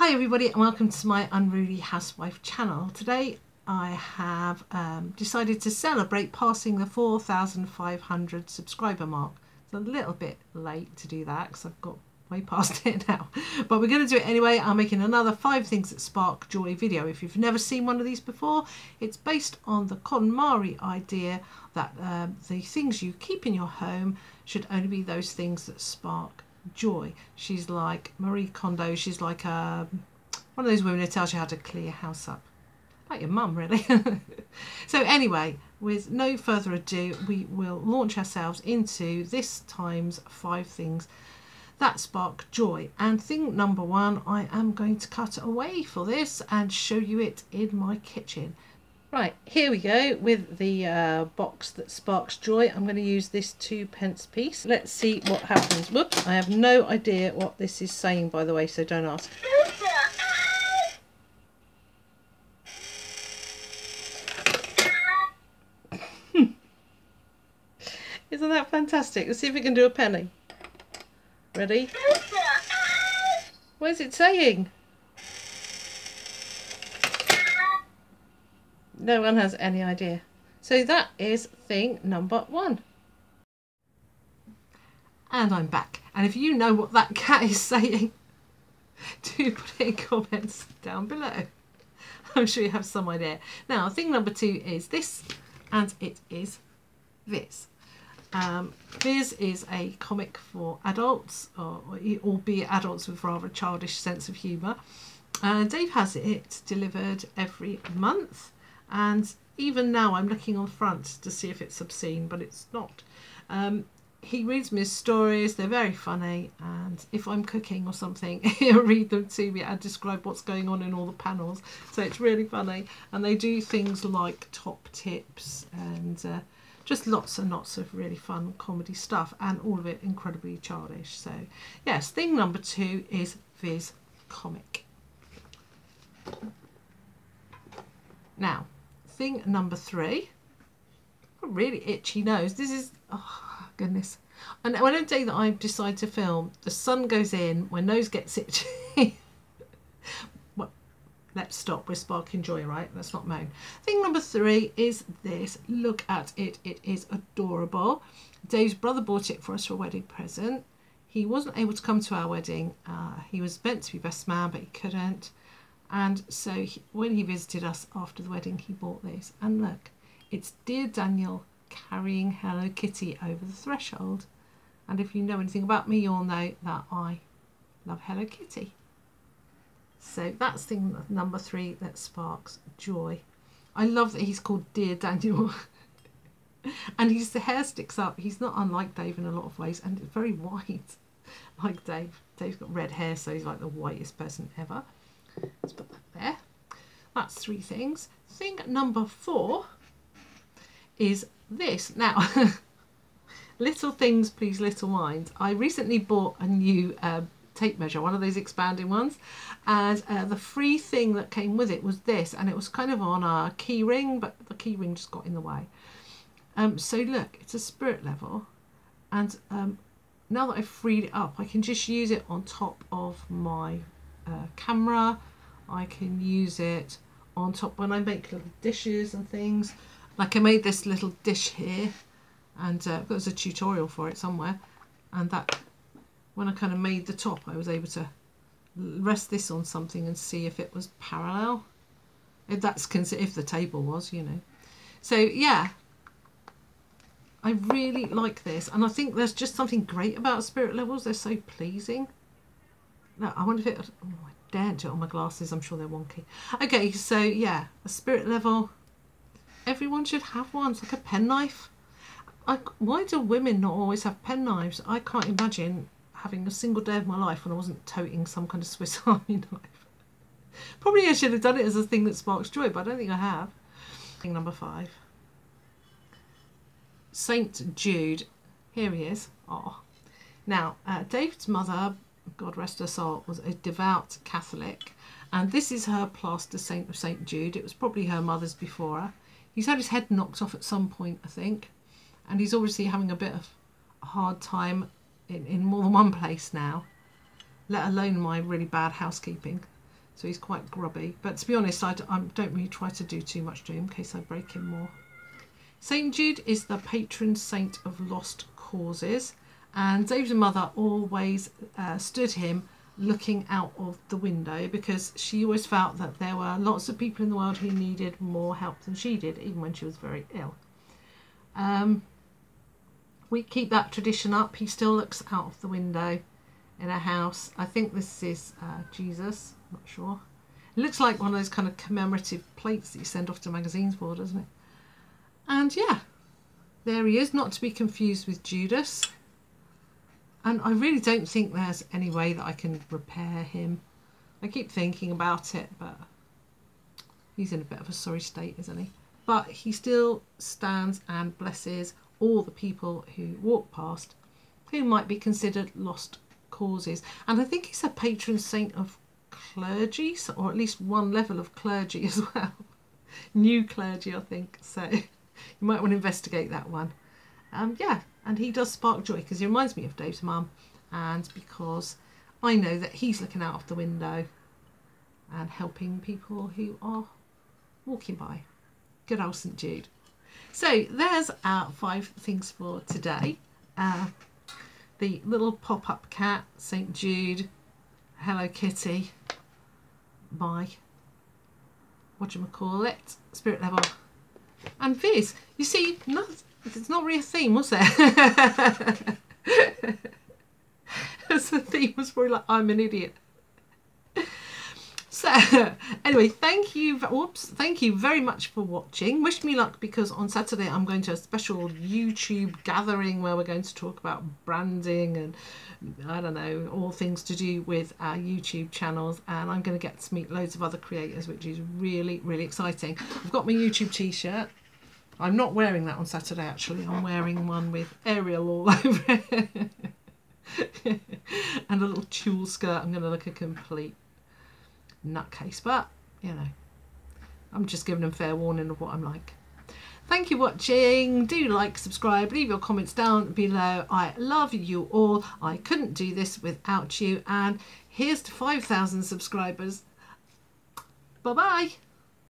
Hi everybody and welcome to my Unruly Housewife channel. Today I have decided to celebrate passing the 4,500 subscriber mark. It's a little bit late to do that because I've got way past it now, but we're going to do it anyway. I'm making another 5 things that spark joy video. If you've never seen one of these before, it's based on the KonMari idea that the things you keep in your home should only be those things that spark joy. She's like Marie Kondo. She's like one of those women who tells you how to clear your house up, like your mum really. So anyway, with no further ado, we will launch ourselves into this time's 5 things that spark joy. And thing number 1, I am going to cut away for this and show you it in my kitchen. Right, here we go with the box that sparks joy. I'm going to use this 2p piece. Let's see what happens. Whoops, I have no idea what this is saying, by the way, so don't ask. Isn't that fantastic? Let's see if we can do a penny. Ready? What is it saying? No one has any idea. So that is thing number 1. And I'm back. And if you know what that cat is saying, do put it in comments down below. I'm sure you have some idea. Now, thing number 2 is this, and it is Viz. Viz is a comic for adults, albeit adults with rather a childish sense of humour. Dave has it delivered every month. And even now I'm looking on the front to see if it's obscene, but it's not. He reads me his stories, they're very funny, and if I'm cooking or something, he'll read them to me and describe what's going on in all the panels. So it's really funny. And they do things like top tips and just lots and lots of really fun comedy stuff, and all of it incredibly childish. So yes, thing number 2 is Viz comic. Now, thing number 3, a really itchy nose. This is, oh goodness. And on a day that I decide to film, the sun goes in, my nose gets itchy. Well, let's stop, we're sparking joy, right? Let's not moan. Thing number 3 is this. Look at it, it is adorable. Dave's brother bought it for us for a wedding present. He wasn't able to come to our wedding. He was meant to be best man, but he couldn't. And so when he visited us after the wedding, he bought this. And look, it's Dear Daniel carrying Hello Kitty over the threshold. And if you know anything about me, you'll know that I love Hello Kitty. So that's thing number 3 that sparks joy. I love that he's called Dear Daniel. And his hair sticks up. He's not unlike Dave in a lot of ways, and it's very white, like Dave. Dave's got red hair, so he's like the whitest person ever. Let's put that there. That's 3 things. Thing number 4 is this. Now, little things please little minds. I recently bought a new tape measure, one of those expanding ones, and the free thing that came with it was this, and it was kind of on a key ring, but the key ring just got in the way. So look, it's a spirit level, and now that I've freed it up, I can just use it on top of my camera. I can use it on top when I make little dishes and things. Like I made this little dish here, and there's a tutorial for it somewhere, and that when I kind of made the top, I was able to rest this on something and see if it was parallel, if the table was, you know. So yeah, I really like this, and I think there's just something great about spirit levels. They're so pleasing. No, I wonder if it, oh, I daren't do it on my glasses, I'm sure they're wonky. Okay, so yeah, a spirit level, everyone should have one. It's like a penknife. Why do women not always have penknives? I can't imagine having a single day of my life when I wasn't toting some kind of Swiss Army knife. Probably I should have done it as a thing that sparks joy, but I don't think I have. Thing number 5. St. Jude. Here he is. Oh. Now, David's mother, God rest her soul, was a devout Catholic, and this is her plaster saint of St. Jude. It was probably her mother's before her. He's had his head knocked off at some point, I think, and he's obviously having a bit of a hard time in more than one place now, let alone my really bad housekeeping. So he's quite grubby. But to be honest, I don't really try to do too much to him in case I break him more. St. Jude is the patron saint of lost causes. And Dave's mother always stood him looking out of the window because she always felt that there were lots of people in the world who needed more help than she did, even when she was very ill. We keep that tradition up. He still looks out of the window in a house. I think this is Jesus, I'm not sure. It looks like one of those kind of commemorative plates that you send off to magazines for, doesn't it? And yeah, there he is, not to be confused with Judas. And I really don't think there's any way that I can repair him. I keep thinking about it, but he's in a bit of a sorry state, isn't he? But he still stands and blesses all the people who walk past who might be considered lost causes. And I think he's a patron saint of clergy, or at least one level of clergy as well. New clergy, I think. So you might want to investigate that one. Yeah, and he does spark joy because he reminds me of Dave's mum, and because I know that he's looking out of the window and helping people who are walking by. Good old St. Jude. So there's our 5 things for today. The little pop-up cat, St. Jude, Hello Kitty, my whatchamacallit, spirit level, and Viz. You see, it's not really a theme, was there? The theme was probably like, I'm an idiot. So anyway, thank you very much for watching. Wish me luck, because on Saturday I'm going to a special YouTube gathering where we're going to talk about branding and I don't know, all things to do with our YouTube channels, and I'm going to get to meet loads of other creators, which is really, really exciting. I've got my YouTube t-shirt. I'm not wearing that on Saturday, actually. I'm wearing one with Ariel all over it. And a little tulle skirt. I'm going to look a complete nutcase, but, you know, I'm just giving them fair warning of what I'm like. Thank you for watching. Do like, subscribe, leave your comments down below. I love you all. I couldn't do this without you. And here's to 5,000 subscribers. Bye-bye.